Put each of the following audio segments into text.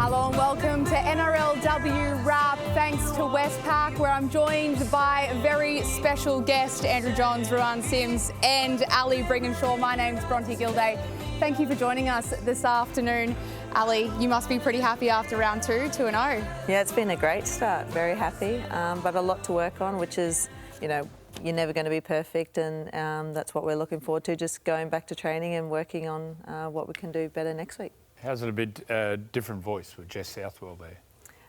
Hello and welcome to NRLW Rap, thanks to Westpac, where I'm joined by a very special guest, Andrew Johns, Ruan Sims and Ali Brigginshaw. My name's Bronte Gilday. Thank you for joining us this afternoon. Ali, you must be pretty happy after round 2-0. Yeah, it's been a great start, very happy, but a lot to work on, which is, you know, you're never going to be perfect, and that's what we're looking forward to, just going back to training and working on what we can do better next week. How's it a bit different voice with Jess Southwell there?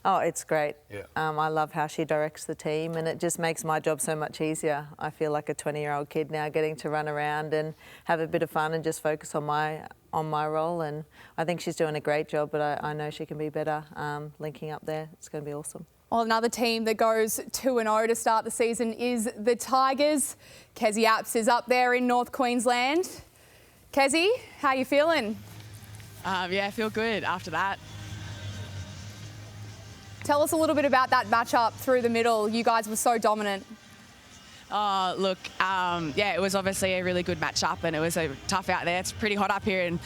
Oh, it's great. Yeah. I love how she directs the team, and it just makes my job so much easier. I feel like a 20-year-old kid now, getting to run around and have a bit of fun and just focus on my role, and I think she's doing a great job, but I know she can be better linking up there. It's going to be awesome. Well, another team that goes 2-0 to start the season is the Tigers. Kezie Apps is up there in North Queensland. Kezie, how are you feeling? Yeah, I feel good after that. Tell us a little bit about that matchup through the middle. You guys were so dominant. Oh, look, yeah, it was obviously a really good matchup, and it was tough out there. It's pretty hot up here in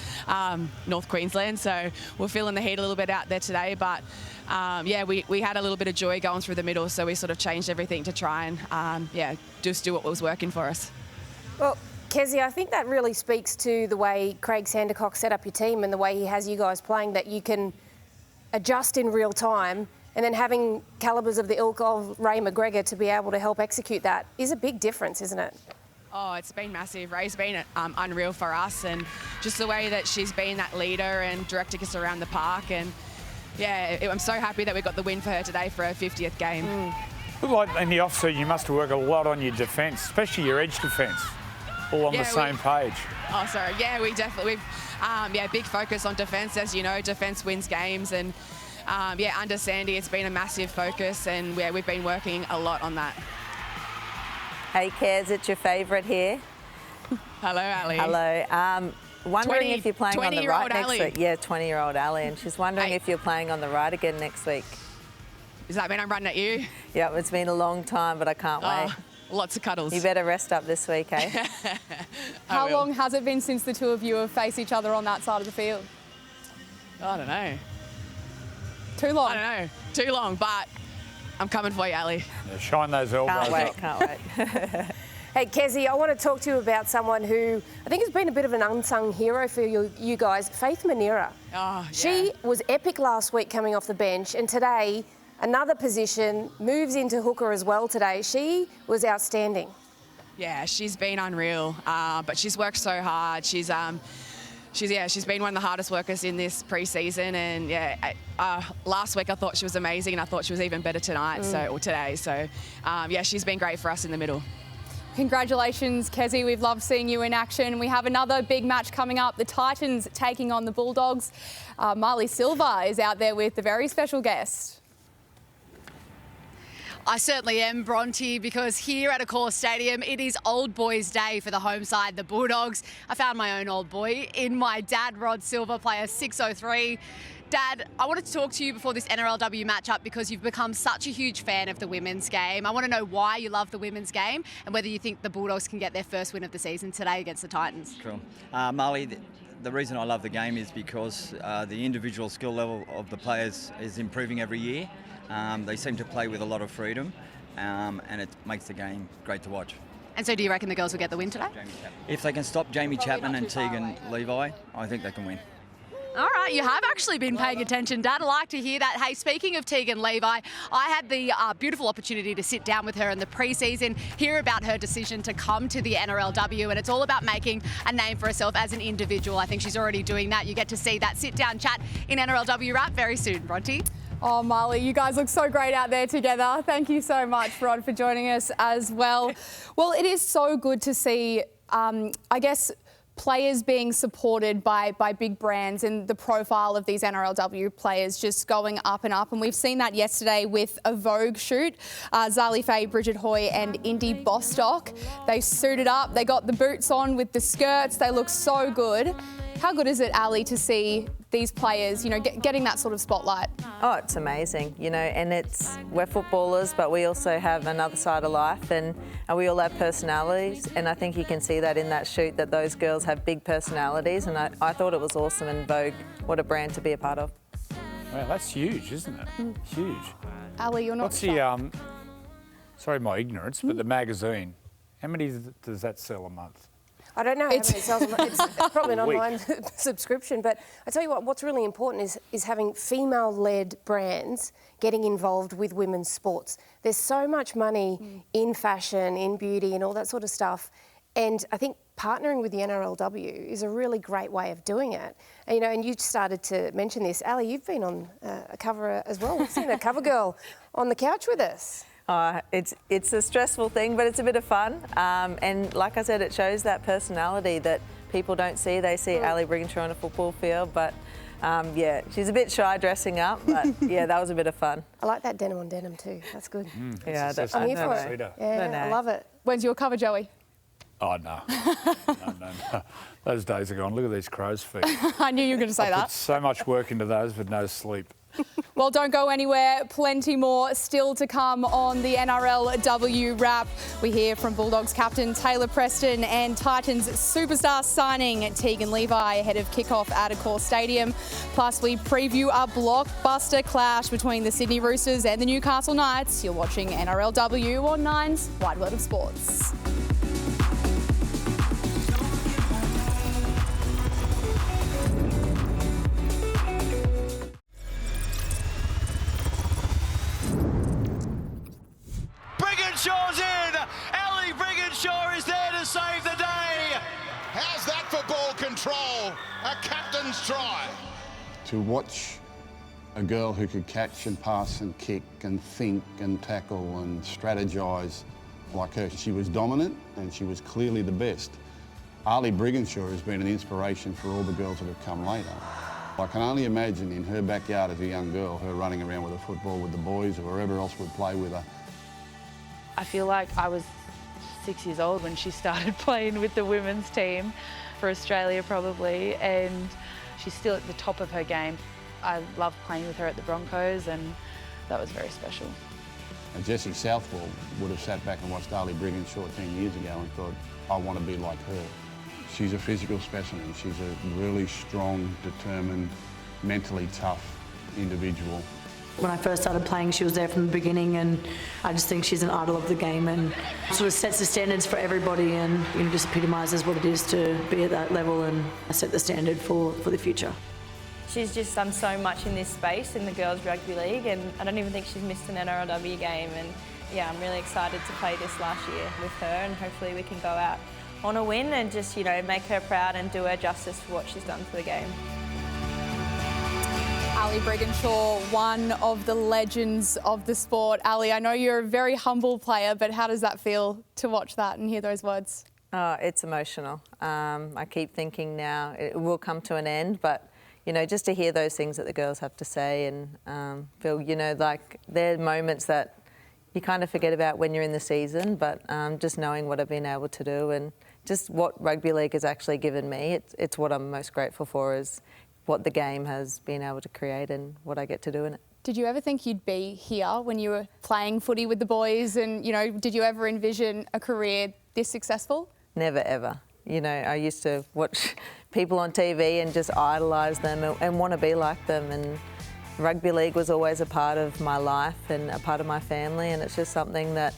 North Queensland, so we're feeling the heat a little bit out there today. But yeah, we had a little bit of joy going through the middle, so we sort of changed everything to try and yeah, just do what was working for us. Well, Kezie, I think that really speaks to the way Craig Sandercock set up your team and the way he has you guys playing, that you can adjust in real time, and then having calibres of the ilk of Ray McGregor to be able to help execute that is a big difference, isn't it? Oh, it's been massive. Ray's been unreal for us, and just the way that she's been that leader and directing us around the park. And yeah, I'm so happy that we got the win for her today for her 50th game. Like in the off-season, you must work a lot on your defence, especially your edge defence, all on the same page. Oh, sorry. Yeah, we've yeah, big focus on defence. As you know, defence wins games, and yeah, under Sandy, it's been a massive focus, and yeah, we've been working a lot on that. Hey, Kez, it's your favourite here. Hello, Ali. Hello. Wondering if you're playing on the right next week. Yeah, 20-year-old Ali, and she's wondering if you're playing on the right again next week. Does that mean I'm running at you? Yeah, it's been a long time, but I can't wait. Lots of cuddles. You better rest up this week, eh? How long has it been since the two of you have faced each other on that side of the field? I don't know. Too long? I don't know. Too long, but I'm coming for you, Ali. Yeah, shine those elbows up. Can't wait. Hey, Kezie, I want to talk to you about someone who I think has been a bit of an unsung hero for you guys, Faith Manera. Oh, yeah. She was epic last week coming off the bench, and today, another position, moves into hooker as well today. She was outstanding. Yeah, she's been unreal, but she's worked so hard. She's been one of the hardest workers in this pre-season, and yeah, last week I thought she was amazing, and I thought she was even better tonight, or today. So yeah, she's been great for us in the middle. Congratulations, Kezie. We've loved seeing you in action. We have another big match coming up, the Titans taking on the Bulldogs. Marley Silva is out there with a very special guest. I certainly am, Bronte, because here at Accor Stadium, it is Old Boys Day for the home side, the Bulldogs. I found my own old boy in my dad, Rod Silva, player 603. Dad, I wanted to talk to you before this NRLW matchup because you've become such a huge fan of the women's game. I want to know why you love the women's game and whether you think the Bulldogs can get their first win of the season today against the Titans. Cool. Marley, the reason I love the game is because the individual skill level of the players is improving every year. They seem to play with a lot of freedom, and it makes the game great to watch. And so do you reckon the girls will get the win today? If they can stop Jamie Chapman and Tegan Levi, I think they can win. All right, you have actually been paying attention, Dad. I like to hear that. Hey, speaking of Tegan Levi, I had the beautiful opportunity to sit down with her in the pre-season, hear about her decision to come to the NRLW, and it's all about making a name for herself as an individual. I think she's already doing that. You get to see that sit-down chat in NRLW Rap very soon, Bronte. Oh, Marley, you guys look so great out there together. Thank you so much, Rod, for joining us as well. Well, it is so good to see, I guess, players being supported by big brands and the profile of these NRLW players just going up and up. And we've seen that yesterday with a Vogue shoot. Zali Faye, Bridget Hoy and Indy Bostock. They suited up. They got the boots on with the skirts. They look so good. How good is it, Ali, to see these players, you know, getting that sort of spotlight? Oh, it's amazing, you know, and we're footballers, but we also have another side of life, and we all have personalities, and I think you can see that in that shoot, that those girls have big personalities, and I thought it was awesome, and Vogue, what a brand to be a part of. Well, that's huge, isn't it? Huge. Ali, you're not What's shy. the, sorry my ignorance, but the magazine, how many does that sell a month? I don't know how many it sells. It's probably an Week. online subscription. But I tell you what, what's really important is having female-led brands getting involved with women's sports. There's so much money in fashion, in beauty and all that sort of stuff. And I think partnering with the NRLW is a really great way of doing it. And, you know, and you started to mention this. Ali, you've been on a cover as well. We've seen a cover girl on the couch with us. It's a stressful thing, but it's a bit of fun. And like I said, it shows that personality that people don't see. They see Ali Brigginshaw on a football field, but yeah, she's a bit shy dressing up, but yeah, that was a bit of fun. I like that denim on denim too. That's good. Yeah, I'm here for it. Yeah, I love it. When's your cover, Joey? Oh, no. No. Those days are gone. Look at these crow's feet. I knew you were going to say Put that. so much work into those with no sleep. Well, don't go anywhere. Plenty more still to come on the NRLW Wrap. We hear from Bulldogs captain Taylor Preston and Titans superstar signing Tegan Levi ahead of kickoff at Accor Stadium. Plus, we preview a blockbuster clash between the Sydney Roosters and the Newcastle Knights. You're watching NRLW on Nine's Wide World of Sports. Brigginshaw's in! Ali Brigginshaw is there to save the day! How's that for ball control? A captain's try. To watch a girl who could catch and pass and kick and think and tackle and strategise like her. She was dominant and she was clearly the best. Ali Brigginshaw has been an inspiration for all the girls that have come later. I can only imagine in her backyard as a young girl, her running around with a football with the boys or whoever else would play with her. I feel like I was 6 years old when she started playing with the women's team for Australia probably, and she's still at the top of her game. I loved playing with her at the Broncos and that was very special. And Jessie Southwell would have sat back and watched Ali Brigginshaw 10 years ago and thought, I want to be like her. She's a physical specimen. She's a really strong, determined, mentally tough individual. When I first started playing, she was there from the beginning, and I just think she's an idol of the game and sort of sets the standards for everybody, and just epitomises what it is to be at that level and set the standard for the future. She's just done so much in this space in the girls' rugby league, and I don't even think she's missed an NRLW game. And yeah, I'm really excited to play this last year with her, and hopefully we can go out on a win and just make her proud and do her justice for what she's done for the game. Ali Brigginshaw, one of the legends of the sport. Ali, I know you're a very humble player, but how does that feel to watch that and hear those words? Oh, it's emotional. I keep thinking now it will come to an end, but just to hear those things that the girls have to say and feel, like they're moments that you kind of forget about when you're in the season, but just knowing what I've been able to do and just what rugby league has actually given me, it's what I'm most grateful for, is what the game has been able to create and what I get to do in it. Did you ever think you'd be here when you were playing footy with the boys, and did you ever envision a career this successful? Never ever. I used to watch people on TV and just idolise them and want to be like them, and rugby league was always a part of my life and a part of my family, and it's just something that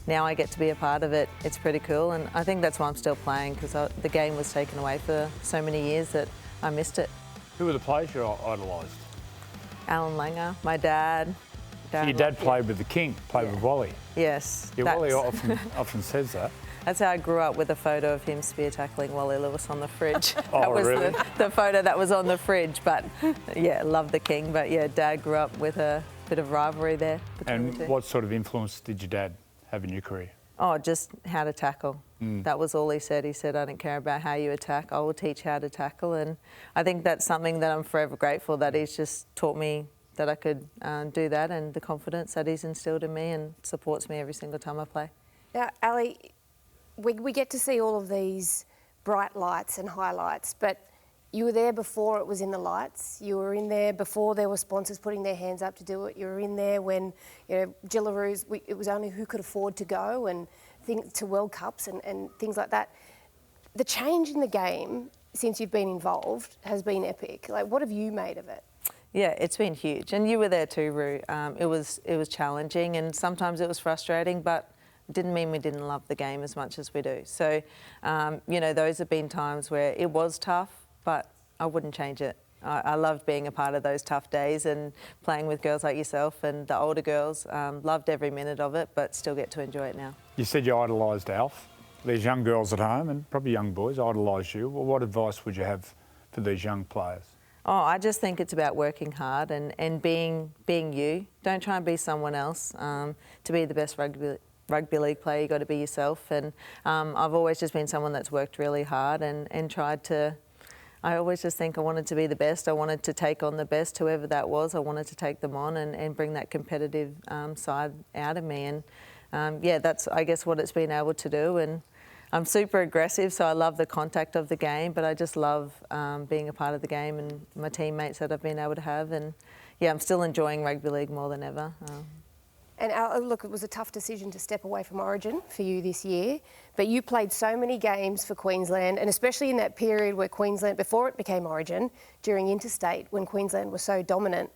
now I get to be a part of it. It's pretty cool, and I think that's why I'm still playing, because the game was taken away for so many years that I missed it. Who were the players you idolised? Alan Langer, my dad. Your dad played with the King, played with Wally. Yes. Yeah, Wally often says that. That's how I grew up, with a photo of him spear tackling Wally Lewis on the fridge. Oh, that was really? the photo that was on the fridge. But yeah, love the King. But yeah, Dad grew up with a bit of rivalry there between the two. And what sort of influence did your dad have in your career? Oh, just how to tackle. That was all he said. He said, I don't care about how you attack, I will teach how to tackle. And I think that's something that I'm forever grateful that he's just taught me that I could do that, and the confidence that he's instilled in me and supports me every single time I play. Now, Ali, we get to see all of these bright lights and highlights, but you were there before it was in the lights. You were in there before there were sponsors putting their hands up to do it. You were in there when, Jillaroos, it was only who could afford to go, and to World Cups and things like that. The change in the game since you've been involved has been epic. Like, what have you made of it? Yeah, it's been huge, and you were there too, Roo. It was challenging, and sometimes it was frustrating, but it didn't mean we didn't love the game as much as we do. So, you know, those have been times where it was tough, but I wouldn't change it. I loved being a part of those tough days and playing with girls like yourself and the older girls. Loved every minute of it, but still get to enjoy it now. You said you idolised Alf. These young girls at home, and probably young boys, idolise you. Well, what advice would you have for these young players? Oh, I just think it's about working hard and being you. Don't try and be someone else. To be the best rugby league player, you've got to be yourself. And I've always just been someone that's worked really hard and tried to... I always just think I wanted to be the best. I wanted to take on the best, whoever that was. I wanted to take them on and bring that competitive side out of me. And yeah, that's, I guess, what it's been able to do. And I'm super aggressive, so I love the contact of the game, but I just love being a part of the game and my teammates that I've been able to have. And yeah, I'm still enjoying rugby league more than ever. And look, it was a tough decision to step away from Origin for you this year, but you played so many games for Queensland, and especially in that period where Queensland, before it became Origin, during interstate, when Queensland was so dominant,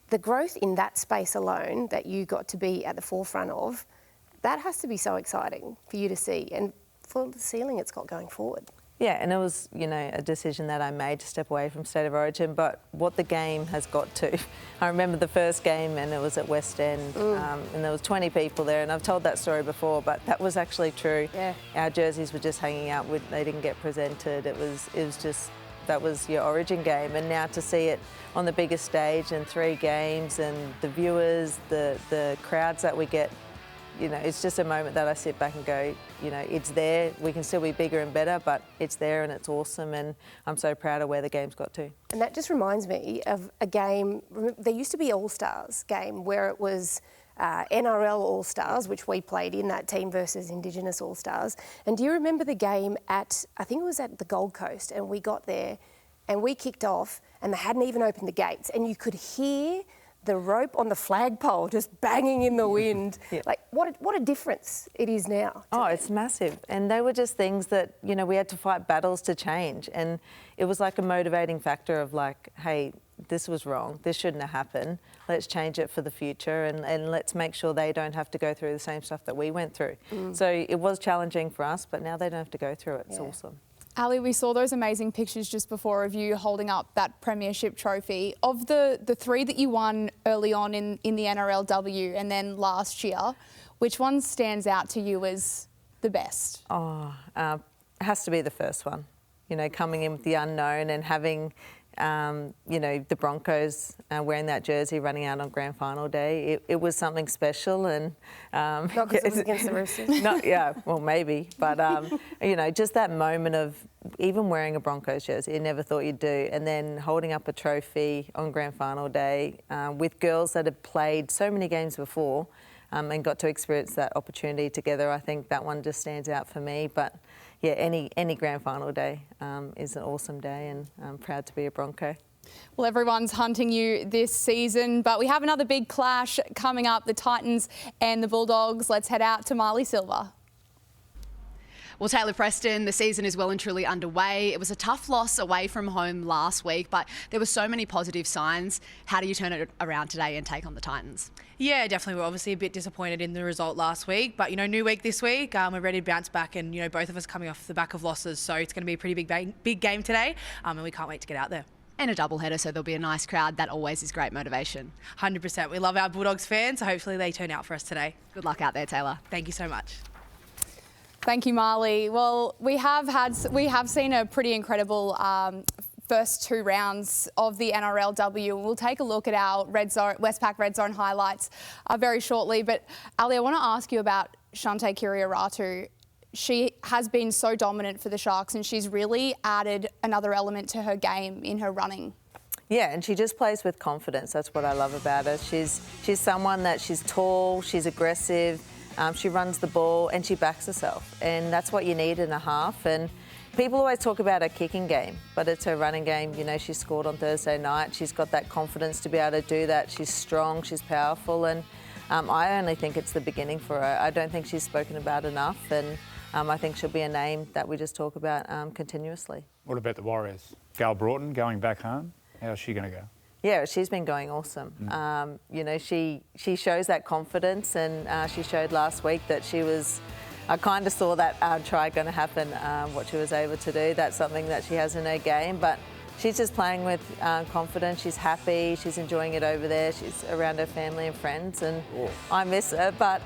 the growth in that space alone that you got to be at the forefront of, that has to be so exciting for you to see, and for the ceiling it's got going forward. Yeah, and it was, you know, a decision that I made to step away from State of Origin, but what the game has got to. I remember the first game and it was at West End and there was 20 people there, and I've told that story before, but that was actually true. Yeah. Our jerseys were just hanging out, they didn't get presented. It was just, that was your Origin game, and now to see it on the biggest stage and 3 games and the viewers, the crowds that we get, you know, it's just a moment that I sit back and go, you know, it's there. We can still be bigger and better, but it's there and it's awesome, and I'm so proud of where the game's got to. And that just reminds me of a game, there used to be All-Stars game where it was NRL All-Stars, which we played in that team versus Indigenous All-Stars. And do you remember the game at, I think it was at the Gold Coast, and we got there and we kicked off and they hadn't even opened the gates, and you could hear the rope on the flagpole just banging in the wind. Yeah. Like, what a difference it is now. Oh, it's massive. And they were just things that, you know, we had to fight battles to change. And it was like a motivating factor of like, hey, this was wrong. This shouldn't have happened. Let's change it for the future, and let's make sure they don't have to go through the same stuff that we went through. So it was challenging for us, but now they don't have to go through it. It's awesome. Ali, we saw those amazing pictures just before of you holding up that premiership trophy. Of the 3 that you won early on in the NRLW and then last year, which one stands out to you as the best? Oh, it has to be the first one. You know, coming in with the unknown and having, you know, the Broncos wearing that jersey running out on grand final day. It was something special, and not because it was against the Roosters. Yeah, well maybe, but you know, just that moment of even wearing a Broncos jersey, you never thought you'd do, and then holding up a trophy on grand final day with girls that had played so many games before and got to experience that opportunity together. I think that one just stands out for me. But yeah, any grand final day is an awesome day, and I'm proud to be a Bronco. Well, everyone's hunting you this season, but we have another big clash coming up, the Titans and the Bulldogs. Let's head out to Marley Silva. Well, Taylor Preston, the season is well and truly underway. It was a tough loss away from home last week, but there were so many positive signs. How do you turn it around today and take on the Titans? Yeah, definitely. We're obviously a bit disappointed in the result last week, but, you know, new week this week. We're ready to bounce back, and, you know, both of us coming off the back of losses, so it's going to be a pretty big game today, and we can't wait to get out there. And a doubleheader, so there'll be a nice crowd. That always is great motivation. 100%. We love our Bulldogs fans, so hopefully they turn out for us today. Good luck out there, Taylor. Thank you so much. Thank you, Marley. Well, we have seen a pretty incredible first 2 rounds of the NRLW. We'll take a look at our Westpac Red Zone highlights very shortly. But Ali, I want to ask you about Shante Kiriaratu. She has been so dominant for the Sharks, and she's really added another element to her game in her running. Yeah, and she just plays with confidence. That's what I love about her. She's someone that she's tall, she's aggressive. She runs the ball and she backs herself, and that's what you need in a half. And people always talk about her kicking game, but it's her running game. You know, she scored on Thursday night. She's got that confidence to be able to do that. She's strong, she's powerful, and I only think it's the beginning for her. I don't think she's spoken about enough, and I think she'll be a name that we just talk about continuously. What about the Warriors? Gail Broughton going back home? How's she going to go? Yeah, she's been going awesome. You know, she shows that confidence, and she showed last week that she was. I kind of saw that try going to happen. What she was able to do. That's something that she has in her game, but she's just playing with confidence. She's happy. She's enjoying it over there. She's around her family and friends, and I miss her, but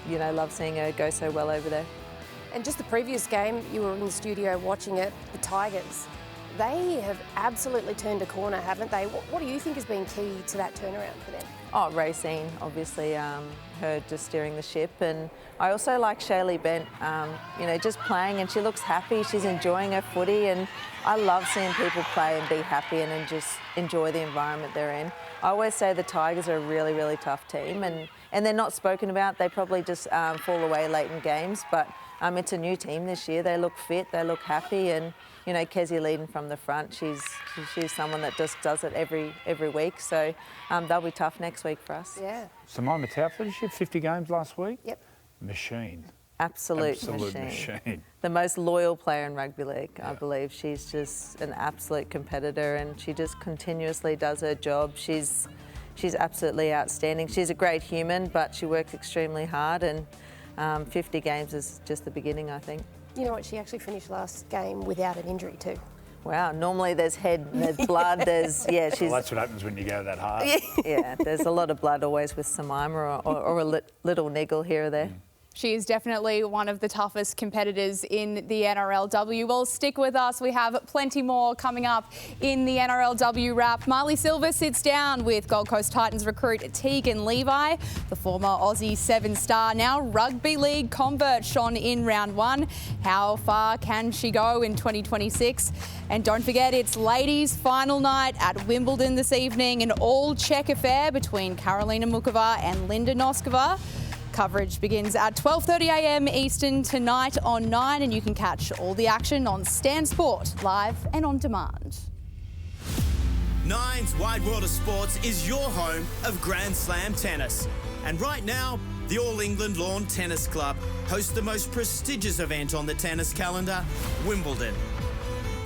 you know, love seeing her go so well over there. And just the previous game, you were in the studio watching it, the Tigers. They have absolutely turned a corner, haven't they? What do you think has been key to that turnaround for them? Oh, Racine, obviously, her just steering the ship. And I also like Shaylee Bent, you know, just playing, and she looks happy. She's enjoying her footy, and I love seeing people play and be happy and just enjoy the environment they're in. I always say the Tigers are a really, really tough team, and they're not spoken about. They probably just fall away late in games, but it's a new team this year. They look fit, they look happy, and you know, Kezie leading from the front. She's someone that just does it every week. So they'll be tough next week for us. Yeah. Simone Mataufa, did she have 50 games last week? Yep. Machine. Absolute machine. The most loyal player in rugby league, I believe. She's just an absolute competitor, and she just continuously does her job. She's absolutely outstanding. She's a great human, but she works extremely hard, and 50 games is just the beginning, I think. You know what? She actually finished last game without an injury too. Wow. Normally there's head, there's blood, there's she's. Well, that's what happens when you go that hard. Yeah. There's a lot of blood always with Samaima or a little niggle here or there. She is definitely one of the toughest competitors in the NRLW. Well, stick with us. We have plenty more coming up in the NRLW Wrap. Marley Silver sits down with Gold Coast Titans recruit Tegan Levi, the former Aussie 7-star, now rugby league convert, shone in round 1. How far can she go in 2026? And don't forget, it's ladies' final night at Wimbledon this evening, an all-check affair between Karolina Muchova and Linda Noskova. Coverage begins at 12:30 a.m. Eastern tonight on 9, and you can catch all the action on Stan Sport, live and on demand. Nine's Wide World of Sports is your home of Grand Slam tennis. And right now, the All England Lawn Tennis Club hosts the most prestigious event on the tennis calendar, Wimbledon.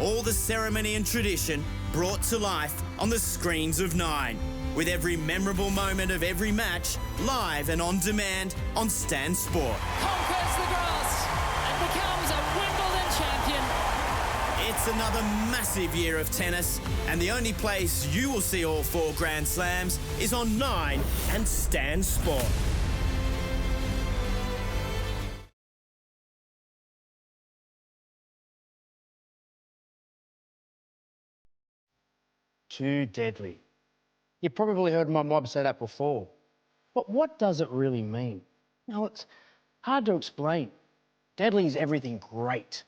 All the ceremony and tradition brought to life on the screens of Nine, with every memorable moment of every match live and on demand on Stan Sport. Conquers the grass and becomes a Wimbledon champion. It's another massive year of tennis, and the only place you will see all 4 Grand Slams is on 9 and Stan Sport. Too deadly. You've probably heard my mob say that before. But what does it really mean? Now, it's hard to explain. Deadly is everything great.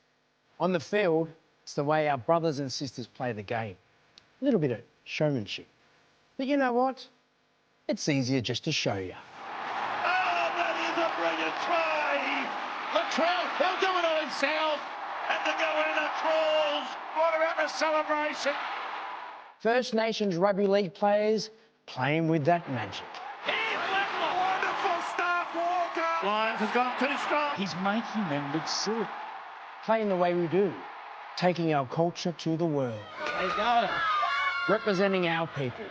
On the field, it's the way our brothers and sisters play the game. A little bit of showmanship. But you know what? It's easier just to show you. Oh, that is a brilliant try! Latrell, he'll do it on himself! And the goanna crawls! What about the celebration? First Nations Rugby League players playing with that magic. Wonderful start, Walker! Lions has gone too strong. He's making them look silly. Playing the way we do. Taking our culture to the world. They go. Representing our people.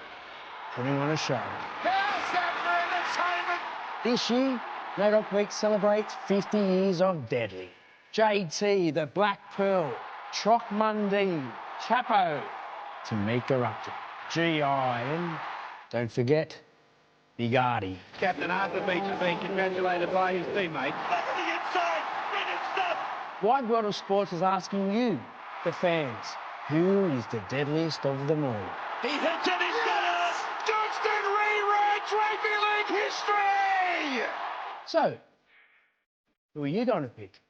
Putting on a show. How's that for entertainment? This year, NAIDOC Week celebrates 50 years of Deadly. JT, the Black Pearl, Troc Mundine, Chapo, Tamika Upton, GI, and don't forget, Big Artie. Captain Arthur Beach is being congratulated by his teammate. Look at the inside! Brilliant stuff! Wide World of Sports is asking you, the fans, who is the deadliest of them all? He hits it, he's got it! Johnston rewrites Rugby League history! So, who are you going to pick?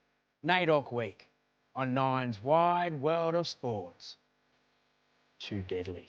NAIDOC Week on Nine's Wide World of Sports. Too deadly.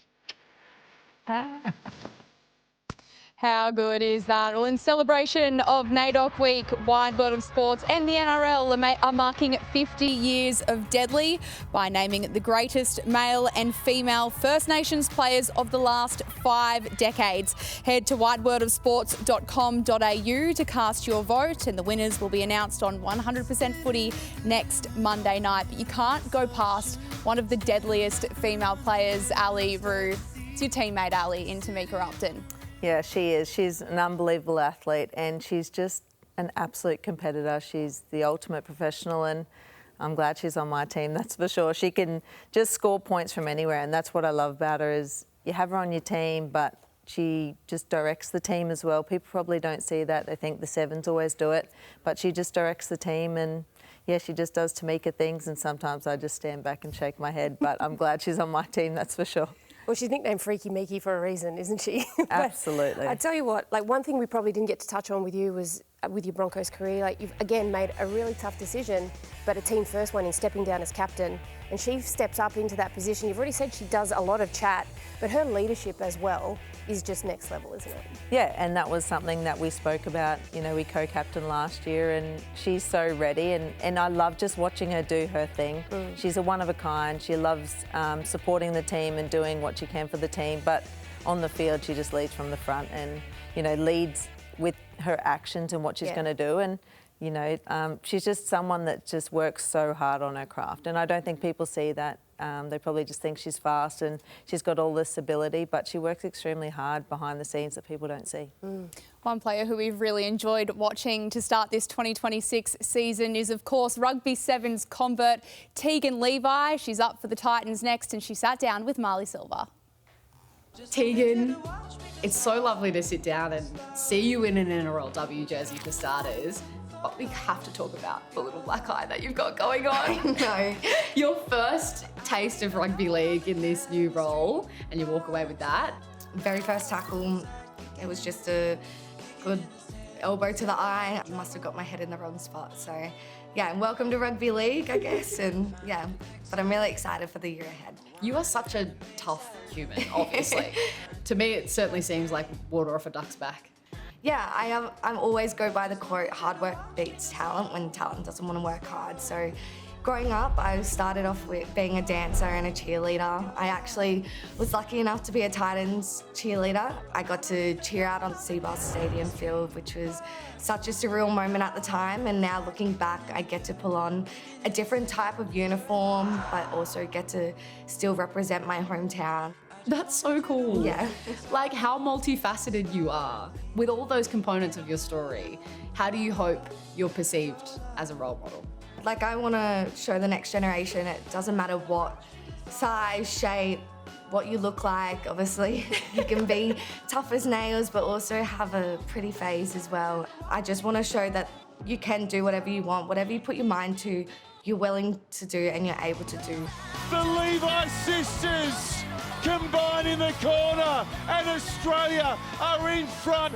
How good is that? Well, in celebration of NAIDOC Week, Wide World of Sports and the NRL are marking 50 years of Deadly by naming it the greatest male and female First Nations players of the last 5 decades. Head to wideworldofsports.com.au to cast your vote, and the winners will be announced on 100% Footy next Monday night. But you can't go past one of the deadliest female players, Ali Brigginshaw. It's your teammate, Ali, in Tamika Upton. Yeah, she is. She's an unbelievable athlete and she's just an absolute competitor. She's the ultimate professional and I'm glad she's on my team, that's for sure. She can just score points from anywhere and that's what I love about her is you have her on your team, but she just directs the team as well. People probably don't see that. They think the sevens always do it, but she just directs the team and yeah, she just does Tamika things and sometimes I just stand back and shake my head, but I'm glad she's on my team, that's for sure. Well, she's nicknamed Freaky Meeky for a reason, isn't she? Absolutely. I tell you what, like one thing we probably didn't get to touch on with you was with your Broncos career, like you've again made a really tough decision, but a team first one in stepping down as captain. And she steps up into that position. You've already said she does a lot of chat, but her leadership as well is just next level, isn't it? Yeah, and that was something that we spoke about. You know, we co-captained last year and she's so ready and I love just watching her do her thing. She's a one of a kind. She loves supporting the team and doing what she can for the team, but on the field she just leads from the front and, you know, leads with her actions and what she's going to do. And you know, she's just someone that just works so hard on her craft. And I don't think people see that. They probably just think she's fast and she's got all this ability, but she works extremely hard behind the scenes that people don't see. One player who we've really enjoyed watching to start this 2026 season is, of course, Rugby Sevens convert Tegan Levi. She's up for the Titans next and she sat down with Marley Silver. Tegan, it's so lovely to sit down and see you in an NRLW jersey for starters. But we have to talk about the little black eye that you've got going on. No. Your first taste of rugby league in this new role, and you walk away with that. Very first tackle, it was just a good elbow to the eye. I must have got my head in the wrong spot. So, yeah, welcome to rugby league, I guess. And yeah, but I'm really excited for the year ahead. You are such a tough human, obviously. To me, it certainly seems like water off a duck's back. Yeah, I'm always go by the quote, hard work beats talent when talent doesn't want to work hard. So growing up, I started off with being a dancer and a cheerleader. I actually was lucky enough to be a Titans cheerleader. I got to cheer out on the Seabus Stadium field, which was such a surreal moment at the time. And now looking back, I get to pull on a different type of uniform, but also get to still represent my hometown. That's so cool. Yeah. Like how multifaceted you are. With all those components of your story, how do you hope you're perceived as a role model? Like I want to show the next generation it doesn't matter what size, shape, what you look like. Obviously, you can be tough as nails, but also have a pretty face as well. I just want to show that you can do whatever you want, whatever you put your mind to, you're willing to do and you're able to do. The Levi sisters combine in the corner and Australia are in front.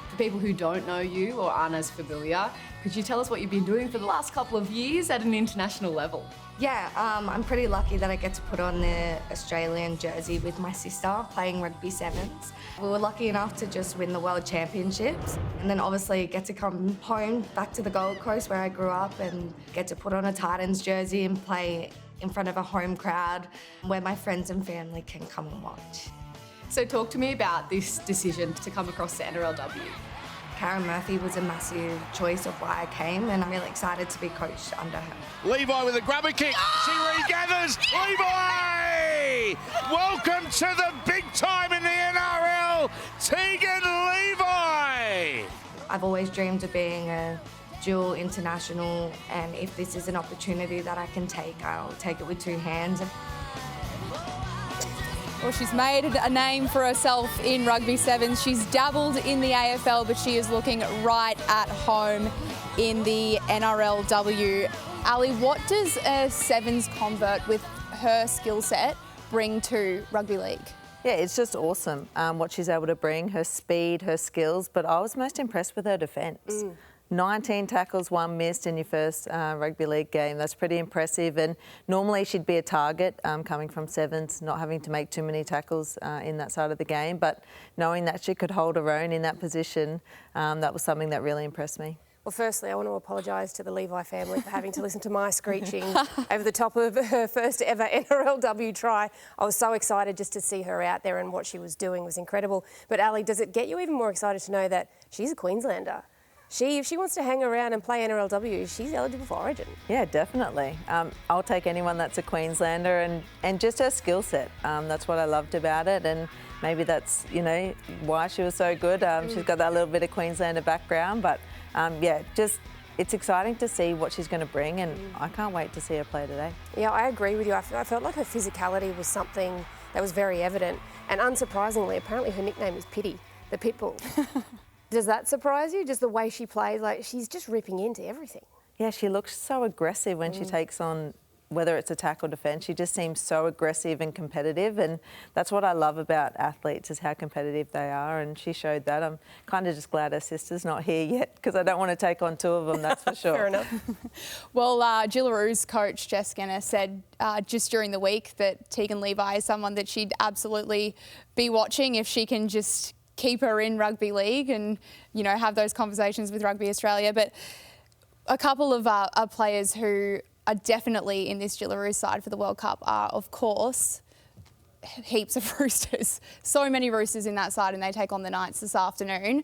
For people who don't know you or aren't as familiar, could you tell us what you've been doing for the last couple of years at an international level? Yeah, I'm pretty lucky that I get to put on the Australian jersey with my sister playing rugby sevens. We were lucky enough to just win the World Championships and then obviously get to come home back to the Gold Coast where I grew up and get to put on a Titans jersey and play in front of a home crowd where my friends and family can come and watch. So talk to me about this decision to come across to NRLW. Karen Murphy was a massive choice of why I came and I'm really excited to be coached under her. Levi with a grabber kick. She regathers. Levi! Welcome to the big time in the NRL, Tegan Levi! I've always dreamed of being a dual international and if this is an opportunity that I can take, I'll take it with two hands. Well, she's made a name for herself in rugby sevens. She's dabbled in the AFL, but she is looking right at home in the NRLW. Ali, what does a sevens convert with her skill set bring to rugby league? Yeah, it's just awesome what she's able to bring, her speed, her skills, but I was most impressed with her defence. 19 tackles, 1 missed in your first rugby league game. That's pretty impressive. And normally she'd be a target coming from sevens, not having to make too many tackles in that side of the game. But knowing that she could hold her own in that position, that was something that really impressed me. Well, firstly, I want to apologise to the Levi family for having to listen to my screeching over the top of her first ever NRLW try. I was so excited just to see her out there and what she was doing was incredible. But Ali, does it get you even more excited to know that she's a Queenslander? if she wants to hang around and play NRLW, she's eligible for Origin. Yeah, definitely. I'll take anyone that's a Queenslander and just her skill set. That's what I loved about it, and maybe that's, you know, why she was so good. She's got that little bit of Queenslander background, but yeah, just it's exciting to see what she's going to bring, and I can't wait to see her play today. Yeah, I agree with you. I felt like her physicality was something that was very evident, and unsurprisingly, apparently her nickname is Pitty, the Pitbull. Does that surprise you? Just the way she plays, like she's just ripping into everything. Yeah, she looks so aggressive when she takes on, whether it's attack or defence. She just seems so aggressive and competitive, and that's what I love about athletes, is how competitive they are, and she showed that. I'm kind of just glad her sister's not here yet, because I don't want to take on two of them, that's for sure. Fair enough. Well, Jillaroos coach Jess Skinner said just during the week that Tegan Levi is someone that she'd absolutely be watching if she can just keep her in rugby league and, you know, have those conversations with Rugby Australia. But a couple of players who are definitely in this Jillaroos side for the World Cup are, of course, heaps of Roosters. So many Roosters in that side, and they take on the Knights this afternoon.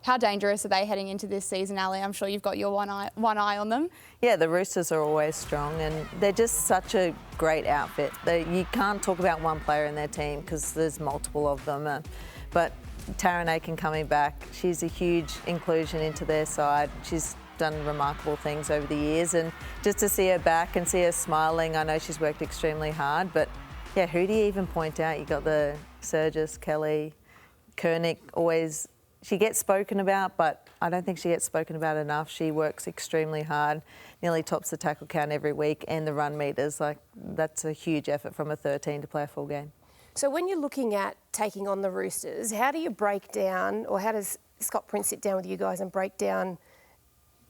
How dangerous are they heading into this season, Ali? I'm sure you've got your one eye on them. Yeah, the Roosters are always strong, and they're just such a great outfit. You can't talk about one player in their team because there's multiple of them. But Taryn Aiken coming back, she's a huge inclusion into their side. She's done remarkable things over the years, and just to see her back and see her smiling, I know she's worked extremely hard, but yeah, who do you even point out? You got the Surges, Kelly, Kernick, always, she gets spoken about, but I don't think she gets spoken about enough. She works extremely hard, nearly tops the tackle count every week, and the run meters, like that's a huge effort from a 13 to play a full game. So when you're looking at taking on the Roosters, how do you break down, or how does Scott Prince sit down with you guys and break down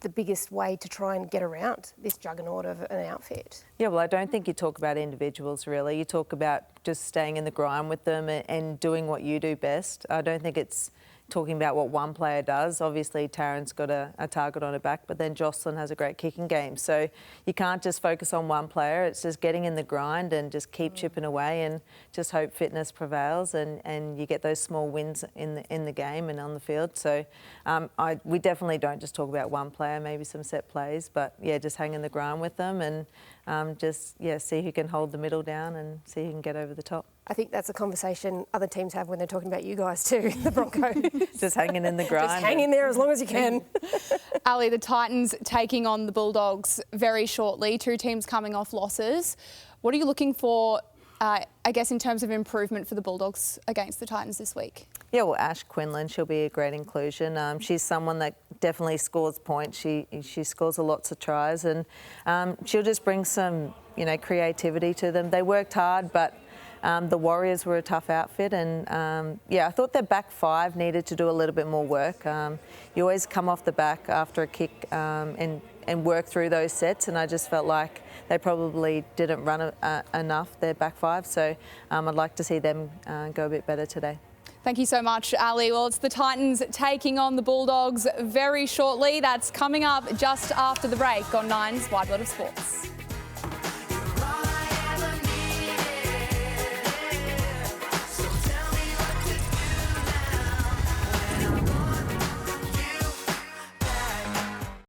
the biggest way to try and get around this juggernaut of an outfit? Yeah, well, I don't think you talk about individuals really. You talk about just staying in the grind with them and doing what you do best. I don't think it's talking about what one player does. Obviously, Taryn's got a target on her back, but then Jocelyn has a great kicking game. So you can't just focus on one player. It's just getting in the grind and just keep chipping away and just hope fitness prevails and you get those small wins in the game and on the field. So we definitely don't just talk about one player, maybe some set plays, but yeah, just hang in the grind with them and see who can hold the middle down and see who can get over the top. I think that's a conversation other teams have when they're talking about you guys too, the Broncos. Just hanging in the grind. Just hang in there as long as you can. Ali, the Titans taking on the Bulldogs very shortly, two teams coming off losses. What are you looking for, I guess, in terms of improvement for the Bulldogs against the Titans this week? Yeah, well, Ash Quinlan, she'll be a great inclusion. She's someone that definitely scores points. She scores lots of tries, and she'll just bring some, creativity to them. They worked hard, but the Warriors were a tough outfit, and I thought their back five needed to do a little bit more work. You always come off the back after a kick and work through those sets, and I just felt like they probably didn't run enough, their back five. So I'd like to see them go a bit better today. Thank you so much, Ali. Well, it's the Titans taking on the Bulldogs very shortly. That's coming up just after the break on Nine's Wide World of Sports.